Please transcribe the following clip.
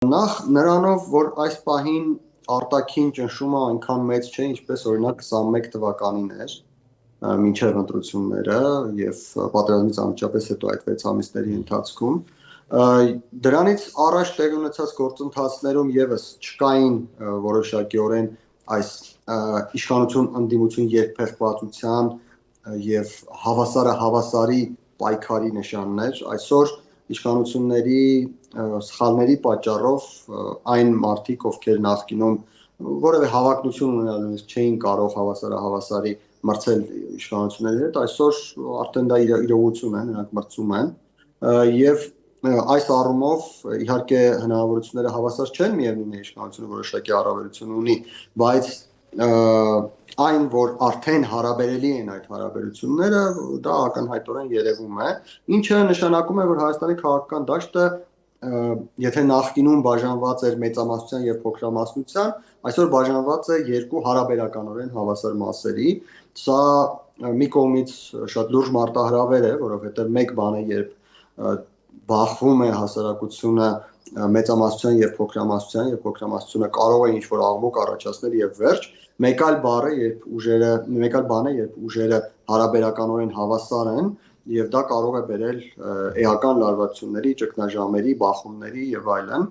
Նախ նրանով, որ այս պահին արտաքին ճնշումը այնքան մեծ չէ, ինչպես օրինակ 21 թվականին էր, մինչև ընտրությունները եւ պատերազմից անմիջապես հետո այդ 6 ամիսների ընթացքում դրանից առաջ տեղի ունեցած գործընթացներում եւս չկային որոշակիորեն այս իշխանություն ընդդիմություն երկփեղկվածության եւ հավասարի պայքարի նշաններ այսօր իշխանությունների սխալների պատճառով այն մարդիկ, ովքեր նախկինում որևէ հավակնություն ունենալու չէին կարող հավասարի մրցել իշխանությունների հետ, այսօր արդեն դա իրողություն է, նրանք մրցում են եւ այս առումով իհարկե հնարավորությունները հավասար չեն, միևնույն է իշխանությունը որոշակի առավելություն ունի, բայց այն, որ արդեն հարաբերելի են այդ հարաբերությունները, դա ակնհայտորեն երևում է, ինչը նշանակում է, որ Հայաստանի քաղաքական դաշտը եթե նախկինում բաժանված էր մեծամասնության եւ փոքրամասնության, այսօր բաժանված է երկու հարաբերականորեն հավասար մասերի, սա մի կողմից շատ լուրջ մարտահրավեր է, որովհետեւ մեկ բան է, երբ բախվում է հասարակությունը մեծամասնության եւ փոքրամասնությունը կարող է ինչ-որ աղմուկ առաջացնել եւ վերջ, մեկ այլ բան է, երբ ուժերը հարաբերականորեն հավասար են եւ դա կարող է բերել էական լարվածությունների, ճգնաժամերի, բախումների եւ այլն